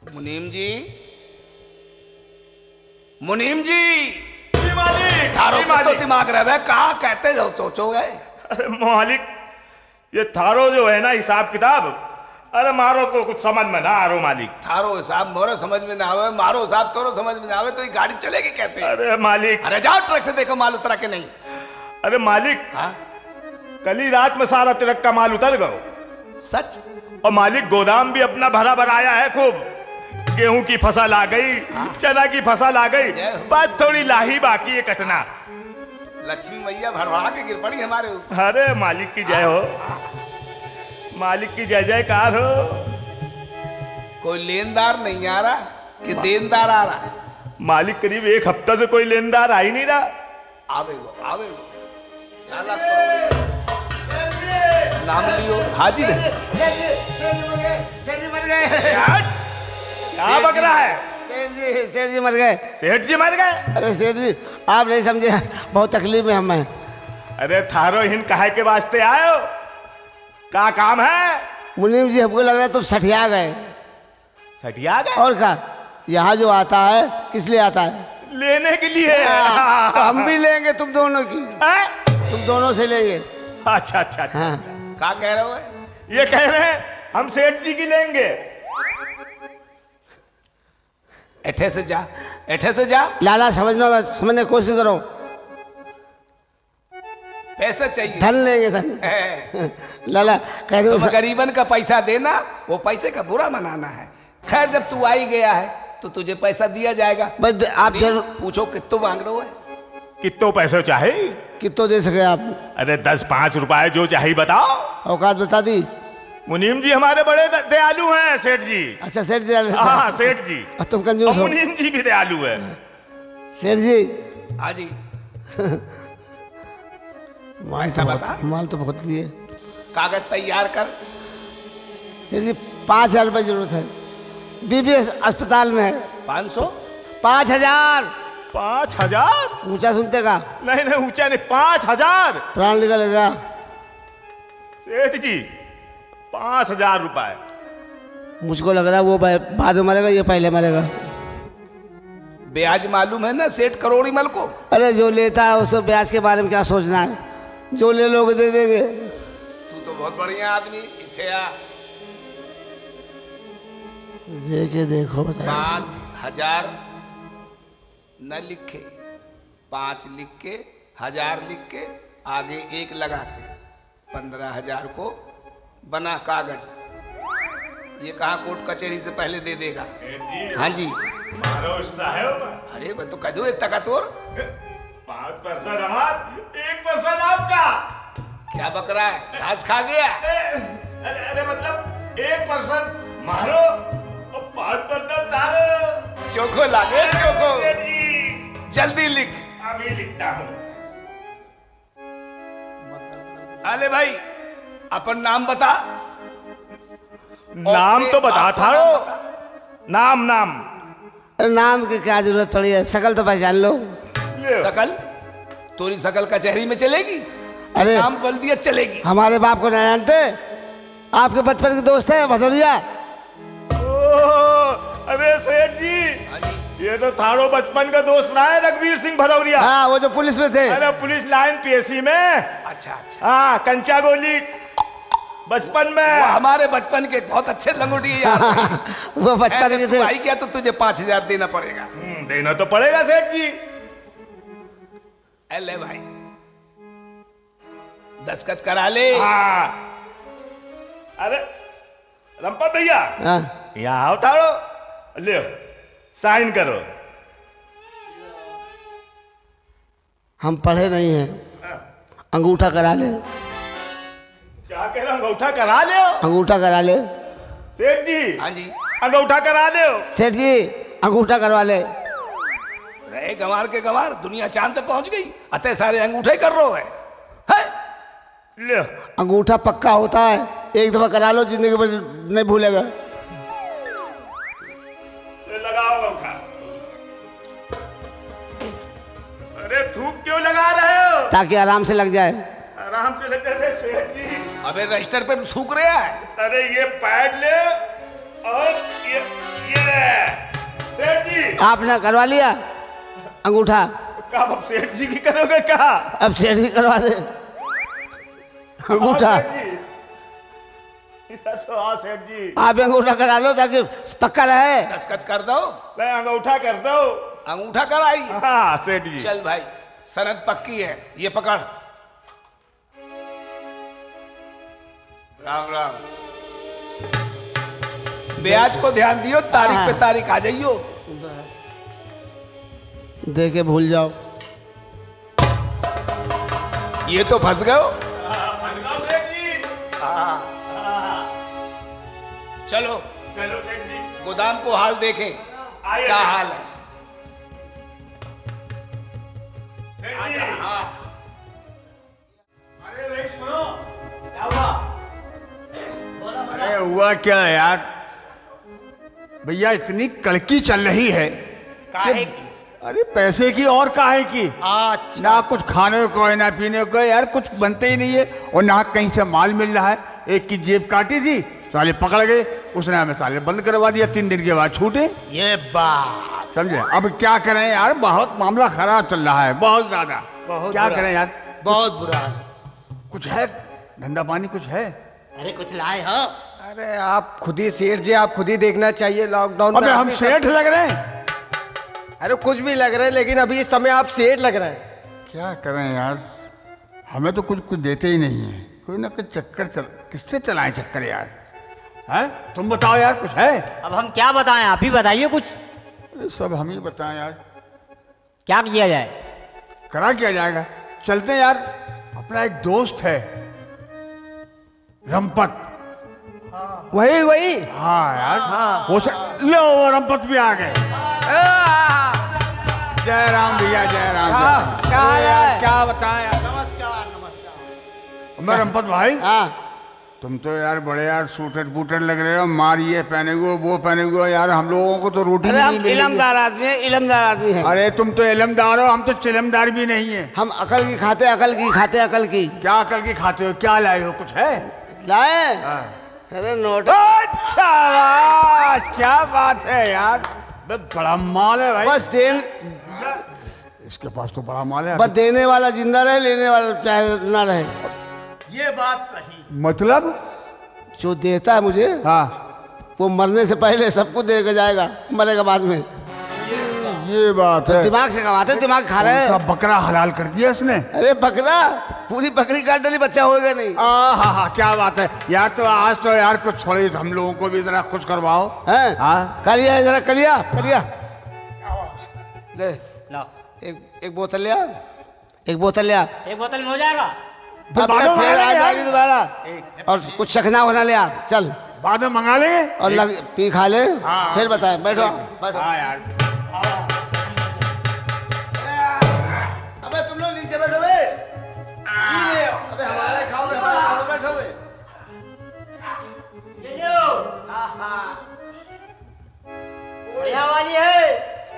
मुनीम जी, मुनीम जी, मालिक थारो को तो दिमाग रहे कहा कहते जो सोचोगे। अरे मालिक ये थारो जो है ना हिसाब किताब, अरे मारो को कुछ समझ में ना आ रहा मालिक। थारो हिसाब मोरो समझ में ना आवे, मारो हिसाब तोरो समझ में ना आवे तो ये गाड़ी चलेगी कहते। अरे मालिक, अरे जाओ ट्रक से देखो माल उतरा के नहीं। अरे मालिक हाँ कल ही रात में सारा ट्रक का माल उतर गयो। सच? और मालिक गोदाम भी अपना भरा भराया है खूब। गेहूं की फसल आ गई, चना की फसल आ गई, बस थोड़ी लाही बाकी है कटना। लक्ष्मी मैया भरभरा के गिर पड़ी हमारे ऊपर। अरे मालिक की जय हो, मालिक की जय जयकार हो। कोई लेनदार नहीं आ रहा कि देनदार आ रहा? मालिक करीब एक हफ्ता से कोई लेनदार आ ही नहीं रहा। आवेगो आवेगो नाम लियो हाजिर है। सेठ जी मर गए। क्या बक रहा है? सेठ जी मर गए। सेठ जी मर गए? अरे सेठ जी आप नहीं समझे, बहुत तकलीफ में हम हैं। अरे थारो हिन काहे के वास्ते आए हो? क्या काम है? मुनीम जी हमको लग रहा है तुम सठिया गए। सठिया गए? और क्या, यहाँ जो आता है किस लिए आता है? लेने के लिए। तो हम भी लेंगे तुम दोनों की। तुम दोनों से लेंगे। अच्छा अच्छा अच्छा। हाँ। क्या कह रहे हो? ये कह रहे हैं हम सेठ जी की लेंगे। एठे से जा, एठे से जा। लाला समझने की कोशिश करो। पैसा चाहिए? धन लेंगे धन। लाला कह रहे हो गरीबन का पैसा देना, वो पैसे का बुरा मनाना है। खैर जब तू आई गया है तो तुझे पैसा दिया जाएगा। बस आप जरूर पूछो कितो मांग रहे हो? कितो पैसे चाहे? कितो दे सके आप? अरे 10-5 रुपए जो चाहिए बताओ। औकात बता दी। मुनीम जी हमारे बड़े दयालु हैं सेठ जी। अच्छा सेठ जी। हाँ सेठ जी। तुम कंजूस हो। मुनीम जी भी दयालु है। सेठ जी। हाँ जी। माल तो बहुत लिए। कागज तैयार कर। सेठ जी 5,000 रुपये जरूरत है। बीबी अस्पताल में है। 500? 5,000। 5,000? ऊंचा सुनते का? नहीं नहीं ऊंचा नहीं, 5,000 प्राण निकलेगा। सेठ जी 5,000 रुपए। मुझको लग रहा है वो बाद में मरेगा, ये पहले मरेगा। ब्याज मालूम है ना सेठ करोड़ी मल को? अरे जो लेता है उसको ब्याज के बारे में क्या सोचना है, जो ले लोग दे देंगे। तू तो बहुत बढ़िया आदमी। इथे आ। देखे देखो बता। 5,000 न लिखे, 5 लिख के 1,000 लिख के आगे 1 लगा के 15,000 को बना कागज। ये कहाँ कोर्ट कचहरी से पहले दे देगा? हाँ जी। मारो साहब। अरे मैं तो कह दो 1 टका तोर। 5% हमार, 1% आपका। क्या बक रहा है? घास खा गया? अरे मतलब 1% मारो और 5% तारो। चोखो लागे चोखो। जल्दी लिख। अभी लिखता हूँ। अरे भाई अपन नाम बता। नाम तो बता थारो। नाम नाम। अरे नाम की क्या जरूरत पड़ी है, शकल तो पहचान लो। शकल? तोरी शकल कचहरी में चलेगी? अरे नाम बोल दिया चलेगी। हमारे बाप को नहीं जानते? आपके बचपन के दोस्त है भदौरिया। अरे सेठ जी ये तो थारो बचपन का दोस्त ना है, रघुवीर सिंह भदौरिया। हाँ वो जो पुलिस में थे। अरे पुलिस लाइन पीएससी में। अच्छा अच्छा। हाँ कंचा गोली बचपन में। वो हमारे बचपन के बहुत अच्छे लंगोटी यार। वो बचपन के थे। भाई क्या तो तुझे 5,000 देना पड़ेगा। देना तो पड़ेगा सेठ जी। ले भाई दस्तखत करा ले। हाँ। अरे रंपा भैया यहाँ आओ थारो, ले साइन करो। हम पढ़े नहीं हैं, अंगूठा करा ले। क्या कह रहे हो? अंगूठा करा ले। अंगूठा करा ले सेठ जी। हाँ जी। अंगूठा करा ले सेठ जी, अंगूठा करवा ले। रहे गंवार के गंवार, दुनिया चांद तक पहुंच गई, अतः सारे अंगूठे कर रहे है? ले अंगूठा पक्का होता है, एक दफा करा लो जिंदगी भर नहीं भूलेगा। लगाओ अंगूठा। अरे थूक क्यों लगा रहे हो? ताकि आराम से लग जाए। आराम से लग जाए सेठ जी। अबे रजिस्टर पे थूक रहा है। अरे ये पैड ले और ये आपने करवा लिया अंगूठा, कब अब सेठ जी की करोगे क्या? अब सेठ जी करवा दे अंगूठा। हाँ सेठ जी, आप अंगूठा करा लो ताकि पक्का रहे। दस्तखत कर दो, मैं अंगूठा कर दो। अंगूठा कराई। हाँ सेठ जी। चल भाई, सनद पक्की है, ये पकड़। राम राम। ब्याज को ध्यान दियो, तारीख पे तारीख आ जाइयो। दे के भूल जाओ। ये तो फंस गए हो। चलो चलो सेठ जी, गोदाम को हाल देखें, क्या हाल है। हाँ। अरे भाई सुनो, क्या हुआ? अरे हुआ क्या यार भैया, इतनी कड़की चल रही है। काहे की? अरे पैसे की और काहे की? अच्छा। ना कुछ खाने को है ना पीने को है यार, कुछ बनते ही नहीं है। और ना कहीं से माल मिल रहा है। एक की जेब काटी थी, साले पकड़ गए, उसने हमें साले बंद करवा दिया, 3 दिन के बाद छूटे। ये बात समझे? अब क्या करें यार, बहुत मामला खराब चल रहा है, बहुत ज्यादा। बहुत क्या बुरा। करें यार? बहुत बुरा हाल। कुछ है धंधा पानी, कुछ है? अरे कुछ लाए हो? अरे आप खुद ही सेठ जी, आप खुद ही देखना चाहिए लॉकडाउन में। अबे हम आदमी सेठ लग रहे हैं? अरे कुछ भी लग रहे हैं, लेकिन अभी इस समय आप सेठ लग रहे हैं। क्या करें यार, हमें तो कुछ देते ही नहीं है। कोई ना कुछ चक्कर किससे चलाएं चक्कर यार? हैं? तुम बताओ यार, कुछ है? अब हम क्या बताएं, आप ही बताइए कुछ। अरे सब हम ही बताएं यार, क्या किया जाए? करा क्या जाएगा? चलते हैं यार, अपना एक दोस्त है रमपत। वही वही। हाँ यार, हाँ। लो वो रमपत भी आ गए। जय राम भैया, जय राम। क्या हाल है? क्या बताएं यार? नमस्कार। मैं रमपत भाई। हाँ, तुम तो यार बड़े यार सूटेड बूटेड लग रहे हो, मार ये पहने हुए वो पहने हुए यार, हम लोगों को तो रोटी अरे नहीं हम मिल रही है। इलमदार आदमी हैं, इलमदार आदमी हैं। अरे तुम तो इलमदार हो, हम तो चिलमदार भी नहीं है। हम अकल की खाते, अकल की खाते, अकल की क्या अकल की खाते हो? क्या लाए हो? कुछ है? लाए। हाँ। अरे नोट। अच्छा क्या बात है यार, बड़ा माल है भाई। बस देन, इसके पास तो बड़ा माल है। बस देने वाला जिंदा रहे, लेने वाला चाहे ना रहे। ये बात सही। मतलब? जो देता है मुझे, हाँ, वो मरने से पहले सबको दे के जाएगा, मरेगा बाद में। ये बात है। दिमाग से कमाते, दिमाग खा रहे उनका हैं। बकरा हलाल कर दिया इसने। अरे बकरा, पूरी बकरी काट डाली, बच्चा होगा नहीं। हाँ हाँ, क्या बात है यार। तो आज तो यार कुछ छोड़े, हम लोगों को भी जरा खुश करवाओ। हैं? हाँ, कलिया जरा, कलिया कलिया ले। लो, एक बोतल लिया, एक बोतल लिया। एक बोतल में हो जाएगा। फिर अब बाद में फिर मंगा आ लेंगे जाएगी यार। दोबारा। और कुछ चखना वखना लिया, चल। बाद में मंगा लेंगे और पी खा ले, हाँ। फिर बताए। बैठो बैठो। हाँ यार। अबे तुम लोग नीचे बैठो बे। अबे हमारे खाओगे, हमारे खाओगे, बैठोगे। बढ़िया वाली है।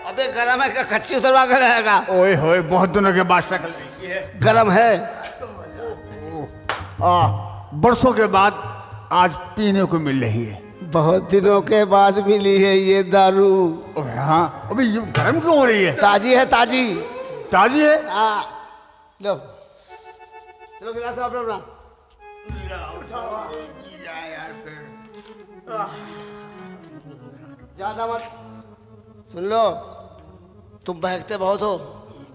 अबे गरम है, कच्ची उतरवा कर रहेगा। ओए होए, बहुत दिनों के बाद शक्ल देखी है। गरम है। बरसों के बाद आज पीने को मिल रही है। बहुत दिनों के बाद मिली है ये दारू। ओए हाँ, अबे ये गर्म क्यों हो रही है? ताजी है, ताजी। ताजी है? हाँ, लो चलो गिलास अपना अपना। ज्यादा मत सुन लो, तुम बहकते बहुत हो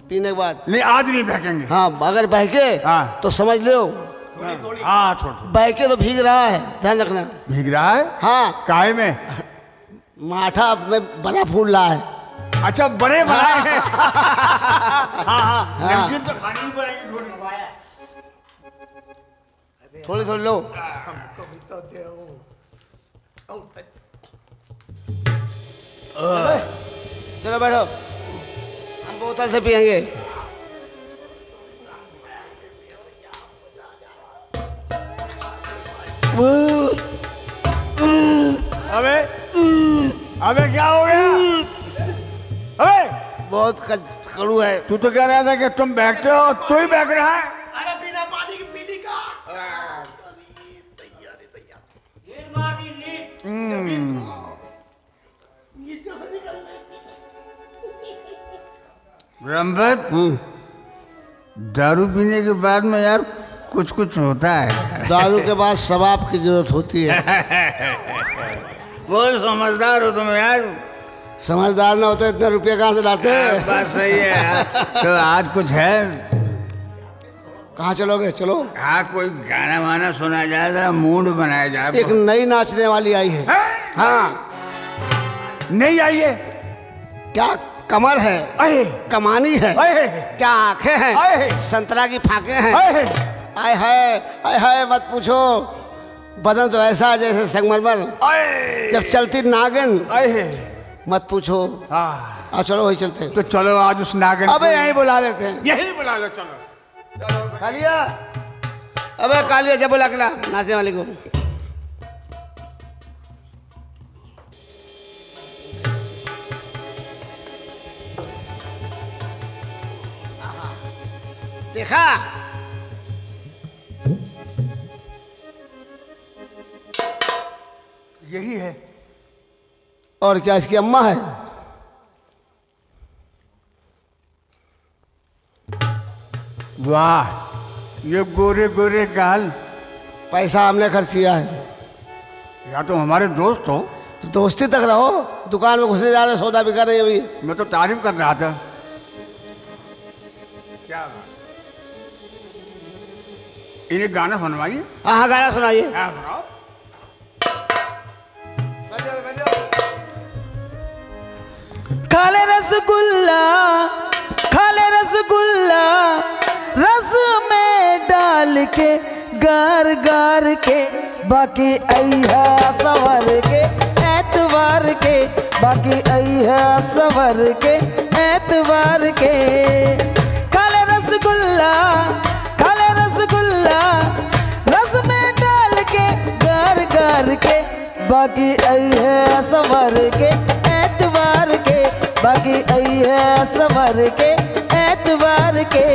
पीने के बाद। नहीं, आज नहीं फेंकेंगे। हाँ, अगर बहके हाँ। तो समझ लो, हाँ छोड़। बहके तो भीग रहा है, ध्यान रखना। भीग रहा है? हाँ, काय में? माठा में बना फूल रहा है। अच्छा, बड़े बनाए हैं। हाँ हाँ, नमकीन तो खानी ही पड़ेगी थोड़ी। थोड़ी थोड़ी लो। चलो बैठो, हम बोतल से पियेंगे। अबे अबे क्या हो गया? अबे बहुत कड़ू है। तू तो कह रहा था कि तुम बैठते हो, तू ही बैठ रहा है। अरे बिना पानी की पीली का। रंबत दारू पीने के बाद में यार कुछ कुछ होता है। दारू के बाद शराब की जरूरत होती है। बहुत समझदार हो तुम यार। समझदार ना होते इतने रुपये कहाँ से लाते? बात सही है यार। तो आज कुछ है? कहाँ चलोगे? चलो। हाँ, कोई गाना वाना सुना जाए, जरा मूड बनाया जाए। एक नई नाचने वाली आई है। हाँ। नहीं आई है? क्या कमर है, अरे कमानी है, अरे क्या आंखें हैं, अरे संतरा की फाके हैं। अरे आय हाय मत पूछो। बदन तो ऐसा जैसे संगमरमर, जब चलती नागिन मत पूछो। हाँ चलो वही चलते। तो चलो आज उस नागिन अबे यहीं बुला लेते हैं। यही बुला लो। चलो कालिया, अबे कालिया जब बुला के ला नाचने वाली को। देखा? यही है। और क्या इसकी अम्मा है? वाह, ये गोरे गोरे गाल। पैसा हमने खर्च किया है। या तो हमारे दोस्त हो। तो दोस्ती तक रहो, दुकान में घुसने जा रहे, सौदा भी कर रहे अभी। मैं तो तारीफ कर रहा था। क्या बात। इन्हें गाना सुनवाइए। हाँ गाना सुनाइए। हाँ सुनाओ। खाले रसगुल्ला, खाले रसगुल्ला, रस में डाल के गार गार के, बाकी अइहा सवर के एतवार के, बाकी अइहा सवर के एतवार के। खाले रसगुल्ला, खाले रसगुल्ला, रस में डाल के गार गार के, बाकी अइहा सवर के एतवार के, बाकी अइहा सवर के एतवार के।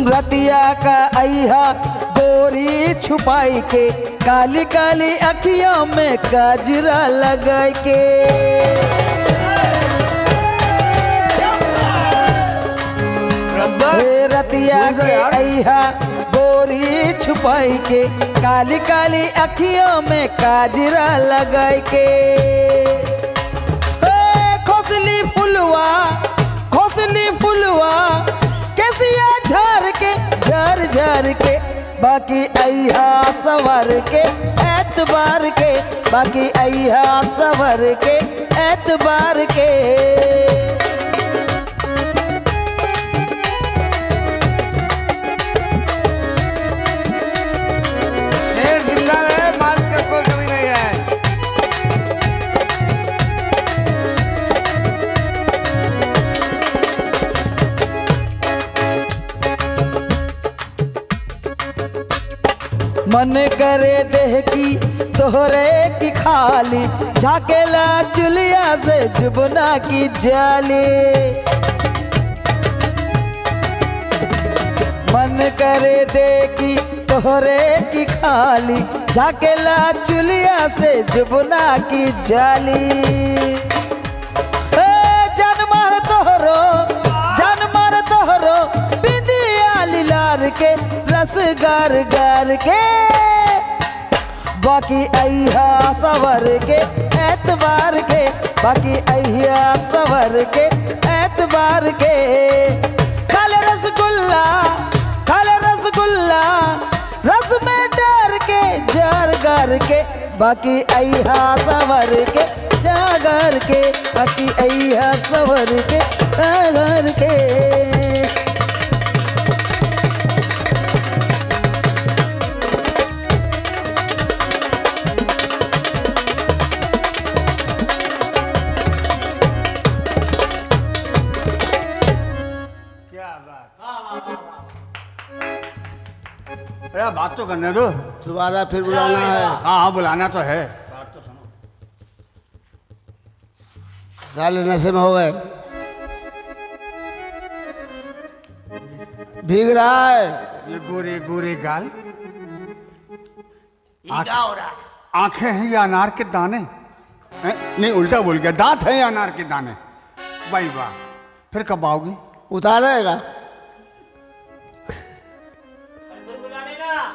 रतिया का अइहा गोरी छुपाई के, काली काली अखियों में काजरा लगा के। रतिया के अइहा गोरी छुपाई के, काली काली अखियों में काजरा लगा के। खोसली फुलवा, खोसली फुलवा, कैसिया झार के झार झार के, बाकी अइहा सवर के एतबार के, बाकी अइहा सवर के एतबार के। शेर जिंदा है, माल का कोई कमी नहीं है। मन करे देह की तोहरे की खाली, झाकेला चुलिया से जुबना की जाली। मन करे देह की तोहरे की खाली, झाकेला चुलिया से जुबना की जाली। जान मार तोहरो, जान मार तोहरो, बिंदिया लार के रस गार गार के, बाकी अइहा सवर के एतबार के, बाकी अइहा सवर के एतबार के। खाले रसगुल्ला, खाले रसगुल्ला, रस में डार के जार गार के, बाकी अइहा सवर के जागर के, बाकी अइहा सवर के जागर के। अरे बात तो करने दो। दोबारा फिर बुलाना है। हाँ हाँ बुलाना तो है। बात तो सुनो। साले नशे में हो गए। भीग रहा है ये गोरे गोरे गाल, ये क्या हो रहा है? आंखें हैं या अनार के दाने हैं? नहीं उल्टा बोल गया, दांत हैं या अनार के दाने। भाई वाह, फिर कब आओगी? उतारेगा।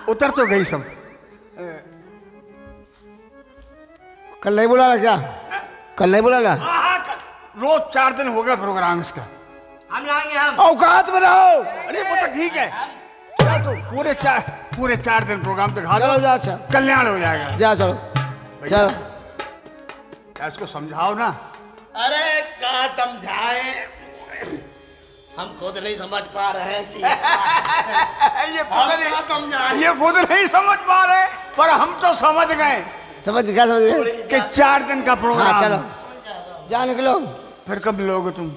उतर तो गई सब। कल नहीं बुलाना क्या? कल नहीं बुलाना? रोज 4 दिन हो गए प्रोग्राम इसका। हम लाएंगे हम। औकात में रहो। अरे वो तो ठीक है, चलो तो पूरे 4 दिन प्रोग्राम दिखा चलो दो, जा, अच्छा कल्याण हो जाएगा। जा चलो चलो। इसको समझाओ ना। अरे क्या समझाए, हम खुद नहीं समझ पा रहे हैं कि ये खुद नहीं समझ पा रहे, पर हम तो समझ गए समझ क्या समझ गए? कि 4 दिन का प्रोग्राम। हाँ चलो जा निकलो। फिर कब लोगे तुम?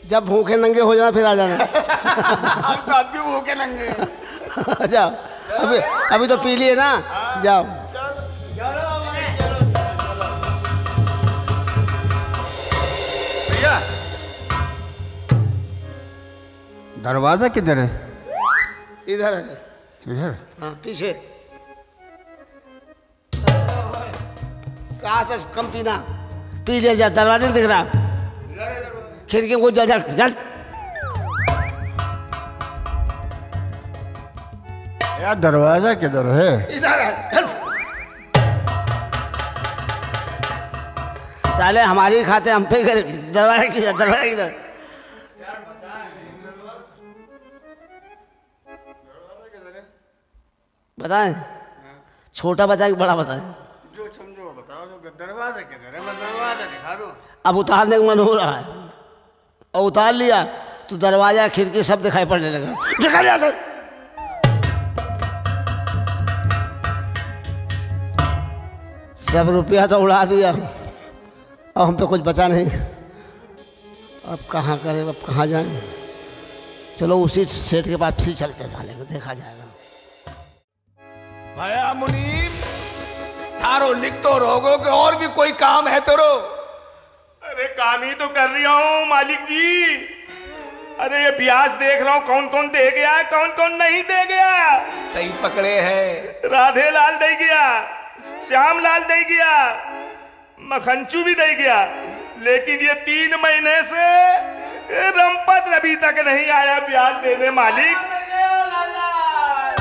जब भूखे नंगे हो जाना फिर आ जाना। हम तो अब भी भूखे नंगे। जाओ, अभी तो पी लिए ना, जाओ। भैया दरवाजा किधर है? इधर है। इधर? हाँ पीछे। कहा था कम पीना, पी लिया। जा, दरवाजे नहीं दिख रहा, खिड़की को जा जा जा। यार दरवाजा किधर है? इधर है। साले हमारी खाते हम पे दरवाजा किधर? दरवाजा किधर? बताएं, छोटा बताएं कि बड़ा बताएं? जो समझो बताओ। दरवाजा किधर है? मैं दरवाजा दिखा दूं। अब उतारने का मन हो रहा है और उतार लिया तो दरवाजा खिड़की सब दिखाई पड़ने लगा। निकल जा सर। सब रुपया तो उड़ा दिया और हम पे कुछ बचा नहीं। अब कहाँ करें, अब कहाँ जाएं? चलो उसी सेठ के पास फिर चलते, साले को देखा जाएगा। भया मुनीम, थारो लिख तो रोगो के और भी कोई काम है तेरो? अरे काम ही तो कर रहा हूँ मालिक जी। अरे ये ब्याज देख रहा हूँ, कौन कौन दे गया, कौन कौन नहीं दे गया। सही पकड़े हैं। राधे लाल दे गया, श्याम लाल दे गया, मखंचू भी दे गया, लेकिन ये 3 महीने से रंपत अभी तक नहीं आया ब्याज देने। मालिक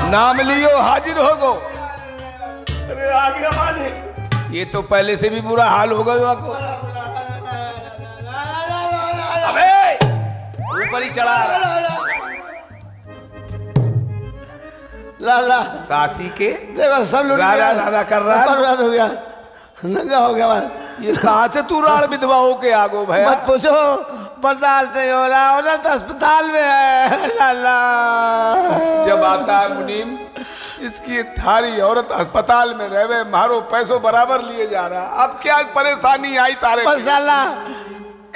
नाम लियो हाजिर होगो। अरे आ गया मालिक। ये तो पहले से भी बुरा हाल हो गया को। अबे ऊपर ही चढ़ा लाला सासी के देखो सब लूट राधा राधा कर रहा है। बर्बाद हो गया, नंगा हो गया। ये कहाँ से तू राड़ विधवा हो के आगो भैया? मत पूछो, बर्दाश्त नहीं हो रहा, औरत अस्पताल में है। लाला जब आता है मुनीम, इसकी थारी औरत अस्पताल में रहे, मारो पैसों बराबर लिए जा रहा। अब क्या परेशानी आई तारे? बस लाला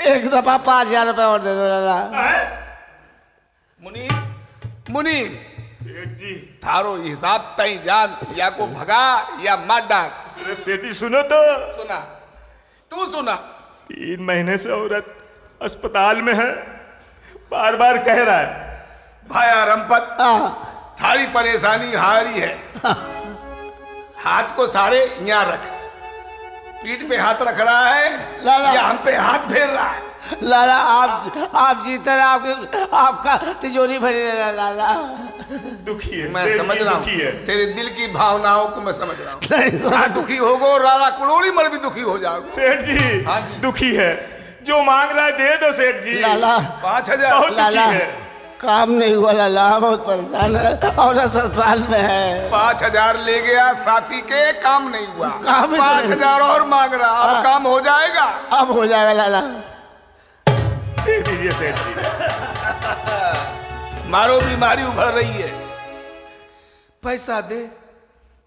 एक दफा 5000 रुपए और दे दो लाला। मुनीम मुनीम सेठ जी, थारो हिसाब तई जान, या को भगा या मार डाल। अरे सेठ जी सुनो तो। सुना, तू सुना। 3 महीने से औरत अस्पताल में है, बार बार कह रहा है। भाया रंपत, थारी परेशानी हारी है। हाथ को सारे यहाँ रख, पीठ पे हाथ रख रहा है लाला। या हम पे हाथ फेर रहा है? लाला आप जीते रहे, आपका तिजोरी भरी रहे लाला। दुखी है, मैं सेठ समझ जी रहा दुखी है। हूँ तेरे दिल की भावनाओं को, मैं समझ रहा हूँ। नहीं समझ- हाँ, दुखी होगो, राला कुलोड़ी मर भी दुखी हो जाओगे। सेठ जी, हाँ जी। दुखी है, जो मांग रहा है दे दो सेठ जी। लाला 5000 बहुत दुखी लाला है। काम नहीं हुआ लाला, बहुत परेशान है, औरत अस्पताल में है। 5000 ले गया साथी के, काम नहीं हुआ। काम ही तो नहीं। 5000 और मांग रहा, अब काम हो जाएगा। अब हो जाएगा लाला। दे दीजिए सेठ जी। मारो बीमारी उभर रही है, पैसा दे।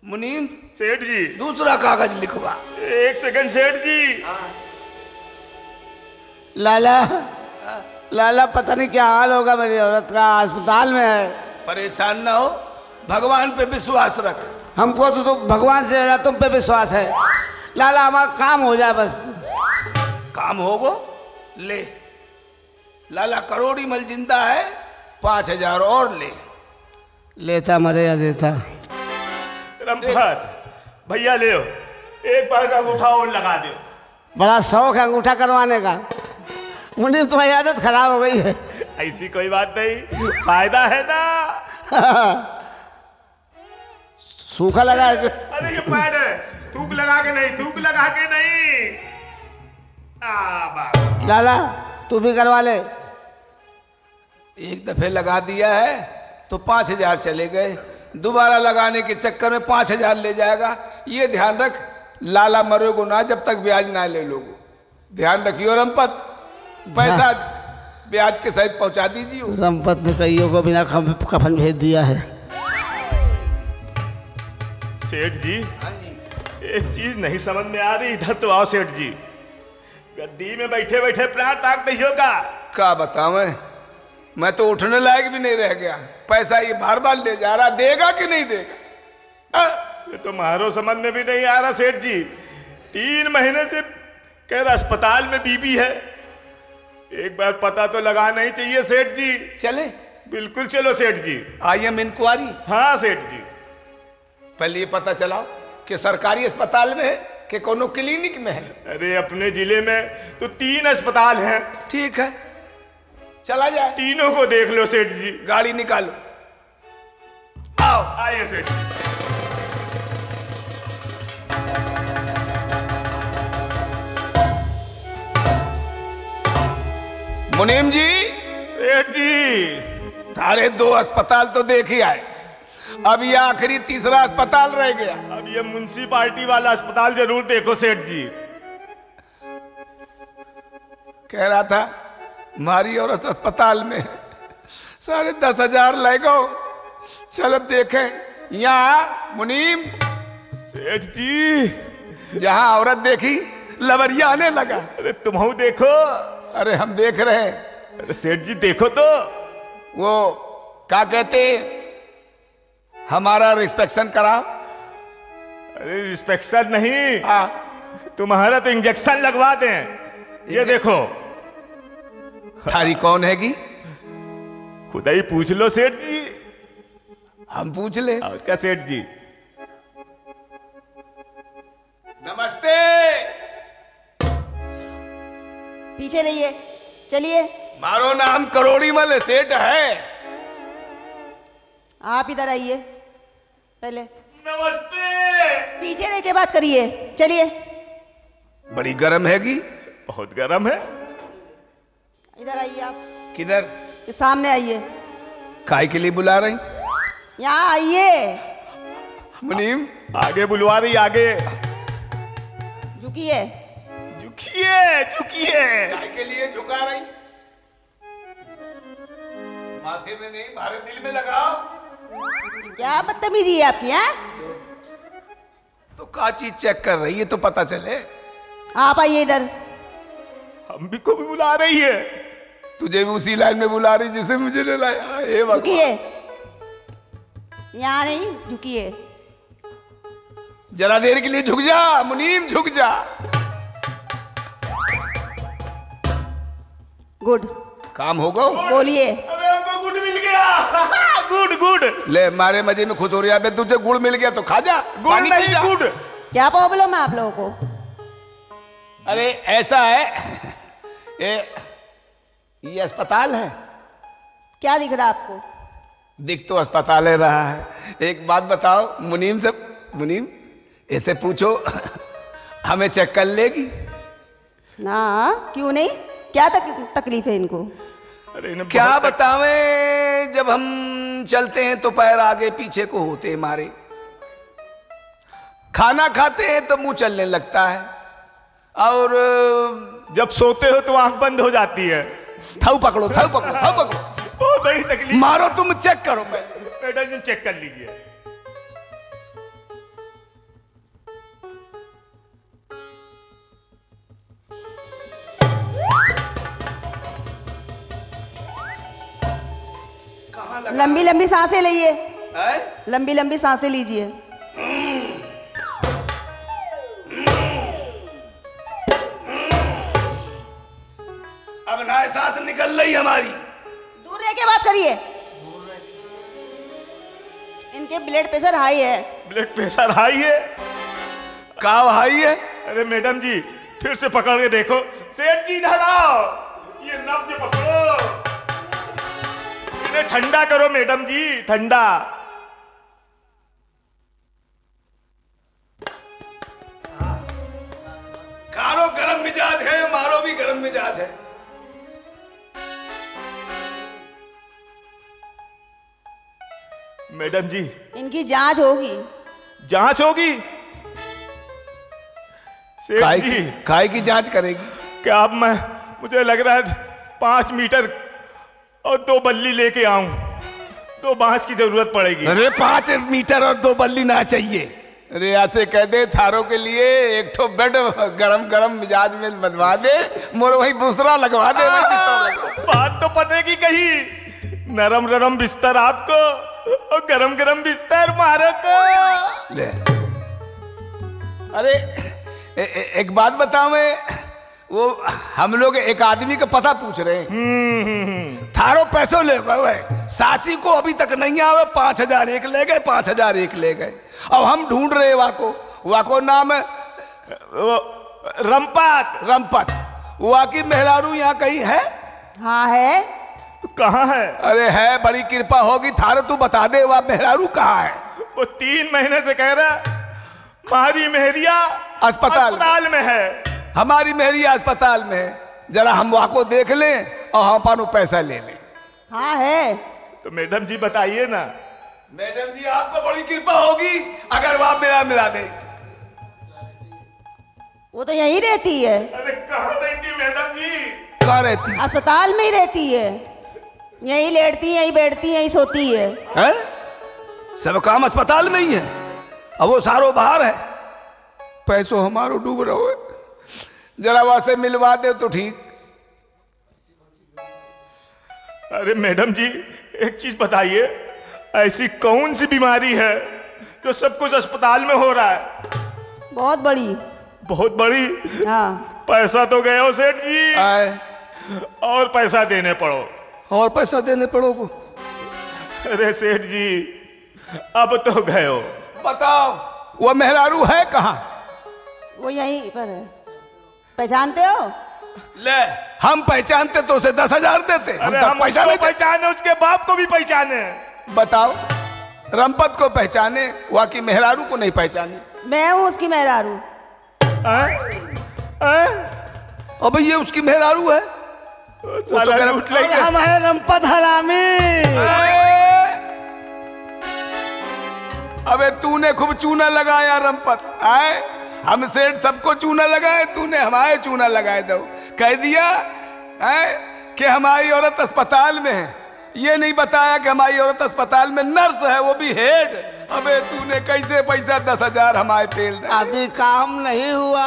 मुनीम सेठ जी दूसरा कागज लिखवा। 1 सेकंड सेठ जी। लाला लाला पता नहीं क्या हाल होगा, मेरी औरत का अस्पताल में है। परेशान ना हो, भगवान पे विश्वास रख। हमको तो भगवान से ज़्यादा तुम पे विश्वास है। लाला हमारा काम हो जाए बस। काम होगो ले। लाला करोड़ी मल जिंदा है, 5,000 और ले। लेता मरे या देता। रंपत भैया ले एक बार का अंगूठा और लगा दो। बड़ा शौक है अंगूठा करवाने का। मुनीम तुम्हारी आदत खराब हो गई है। ऐसी कोई बात नहीं, फायदा है ना। सूखा लगा है कि अरे ये पैड है, थूक लगा के नहीं, थूक लगा के नहीं। बात लाला तू भी करवा ले। एक दफे लगा दिया है तो 5,000 चले गए, दोबारा लगाने के चक्कर में 5,000 ले जाएगा। ये ध्यान रख, लाला मरोगो ना जब तक ब्याज ना ले लोगो। ध्यान रखियो रंपत, पैसा ब्याज के सहित पहुंचा दीजिए। रंपत ने कईयों को बिना कफन भेज दिया है। सेठ जी, हाँ जी, एक चीज नहीं समझ में आ रही। इधर तो आओ सेठ जी। गद्दी में बैठे बैठे प्राण ताक दइयो का। क्या बताऊं, मैं तो उठने लायक भी नहीं रह गया। पैसा ये बार बार ले जा रहा, देगा कि नहीं देगा? ये तो मारो समझ में भी नहीं आ रहा सेठ जी। 3 महीने से कह रहा अस्पताल में बीबी है। एक बार पता तो लगाना ही चाहिए सेठ जी। चले, बिल्कुल चलो सेठ जी। I am inquiry. हाँ सेठ जी। पहले ये पता चलाओ कि सरकारी अस्पताल में है कि कोनो क्लिनिक में है। अरे अपने जिले में तो 3 अस्पताल हैं। ठीक है, चला जाए। तीनों को देख लो सेठ जी। गाड़ी निकालो। आओ आइए सेठ जी। मुनीम जी, सेठ जी तारे 2 अस्पताल तो देख ही आए, अब ये आखिरी तीसरा अस्पताल रह गया। अब ये म्युनिसिपालिटी वाला अस्पताल जरूर देखो सेठ जी। कह रहा था मारी और उस अस्पताल में 10,500 लगो। चल अब देखें। यहाँ मुनीम सेठ जी, जहाँ औरत देखी लवरिया आने लगा। अरे तुम देखो। अरे हम देख रहे हैं। अरे सेठ जी देखो तो। वो क्या कहते, हमारा रिस्पेक्शन कराओ। अरे रिस्पेक्शन नहीं, हाँ, तुम्हारा तो इंजेक्शन लगवा दें। ये देखो। थारी कौन हैगी? खुदा ही पूछ लो सेठ जी। हम पूछ ले। और क्या सेठ जी? नमस्ते। पीछे रहिए, चलिए। मारो नाम करोड़ी मल सेठ है। आप इधर आइए पहले। नमस्ते। पीछे रह के बात करिए, चलिए। बड़ी गर्म हैगी। बहुत गर्म है। इधर आइए आप। किधर? ये सामने आइए। काय के लिए बुला रही? यहाँ आइए। मुनीम आगे बुलवा रही, आगे झुकिए। झुकिए झुकिए। काय के लिए झुका रही? माथे में नहीं, भारे दिल में लगाओ। क्या बदतमीजी है आपकी? हैं? तो का चीज चेक कर रही है तो पता चले। आप आइए इधर। हम भी को भी बुला रही है। तुझे भी उसी लाइन में बुला रही जिसे मुझे ने लाया। हे भगवान। झुकिए। यहाँ नहीं, झुकिए। जरा देर के लिए झुक जा मुनीम, झुक जा। गुड। काम हो गो। बोलिए। अबे हमको गुड मिल गया। Good good. ले मारे मजे में खुश हो रही है। तुझे गुड़ मिल गया तो खा जा। गुड पानी पी नहीं, जा। गुड। क्या प्रॉब्लम है आप लोगों को? अरे ऐसा है, ये अस्पताल है। क्या दिख रहा है आपको? दिख तो अस्पताल है रहा है। एक बात बताओ मुनीम से, मुनीम ऐसे पूछो हमें चेक कर लेगी? ना, क्यों नहीं? क्या तकलीफ है इनको? अरे इन्हें क्या बहुत बतावें, जब हम चलते हैं तो पैर आगे पीछे को होते हैं हमारे। खाना खाते हैं तो मुंह चलने लगता है, और जब सोते हो तो आंख बंद हो जाती है। थौ पकड़ो, थौ पकड़ो, थौ पकड़ो। बहुत बड़ी तकलीफ। मारो, तुम चेक करो पहले। मैडम जी चेक कर लीजिए। लंबी लंबी सांसें लिए। लंबी लंबी सांसें लीजिए। अब ना सांस निकल रही हमारी। दूर रह के बात करिए। इनके ब्लड प्रेशर हाई है। ब्लड प्रेशर हाई है? कहाँ हाई है? अरे मैडम जी फिर से पकड़ के देखो। सेठ जी इधर आओ, ये नब्ज पकड़ो, इन्हें ठंडा करो मैडम जी, ठंडा। खारो गरम मिजाज है, मारो भी गरम मिजाज है। मैडम जी इनकी जांच होगी। जांच होगी? सेठ जी काय की जांच करेगी? क्या अब मुझे लग रहा है 5 मीटर और 2 बल्ली लेके आऊं, 2 बांस की जरूरत पड़ेगी। अरे 5 मीटर और 2 बल्ली ना चाहिए। अरे ऐसे कह दे थारों के लिए एक ठो बेड गरम गरम मिजाज में बनवा दे, मोर वही दूसरा लगवा दे। बात तो पते की कही, नरम नरम बिस्तर आपको और गरम गरम बिस्तर मारो को। ले। अरे एक बात बताओ, मैं वो हम लोग एक आदमी का पता पूछ रहे हैं। थारो पैसों ले गए, सासी को अभी तक नहीं आवे, 5000 एक ले गए, 5000 एक ले गए। अब हम ढूंढ रहे वाको नाम है रंपत। वाकी मेहरारू यहाँ कहीं है? हाँ है। कहाँ है? अरे है, बड़ी कृपा होगी थारो, तू बता दे वह मेहरारू कहाँ है। वो 3 महीने से कह रहा हमारी मेहरिया अस्पताल में है। हमारी मेहरिया अस्पताल में है, जरा हम वाको देख लें और हम पानो पैसा ले लें। हाँ है। तो मैडम जी बताइए ना। मैडम जी आपको बड़ी कृपा होगी अगर वह मेरा मिला दे। वो तो यहीं रहती है। अरे कहाँ रहती मैडम जी? कहाँ रहती? अस्पताल में ही रहती है, यहीं लेटती, यहीं बैठती, यहीं सोती है। हैं? सब काम अस्पताल में ही है, अब वो सारो बाहर है। पैसों हमारो डूब रहो है, जरा वहां से मिलवा दे तो ठीक। अरे मैडम जी एक चीज बताइए, ऐसी कौन सी बीमारी है जो सब कुछ अस्पताल में हो रहा है? बहुत बड़ी। बहुत बड़ी? हाँ। पैसा तो गए हो सेठ जी, और पैसा देने पड़ो। और पैसा देने पड़ो को? अरे सेठ जी अब तो गए हो। बताओ वो मेहरारू है कहाँ? वो यहीं पर है। पहचानते हो? ले हम पहचानते तो उसे 10,000 देते। अरे हम पैसा नहीं पहचाने, उसके बाप को भी पहचाने। बताओ रंपत को पहचाने, वाकी मेहरारू को नहीं पहचाने। मैं हूँ उसकी मेहरारू। अब ये उसकी मेहरारू है। वो तो हम है रंपत हरामी। अबे तूने खूब चूना लगाया रंपत, आए हम सेठ सबको चूना लगाए, तूने हमारे चूना लगाए दो। कह दिया कि हमारी औरत अस्पताल में है, ये नहीं बताया कि हमारी औरत अस्पताल में नर्स है, वो भी हेड। अबे तूने कैसे पैसा 10,000 हमारे पेल दे? अभी काम नहीं हुआ।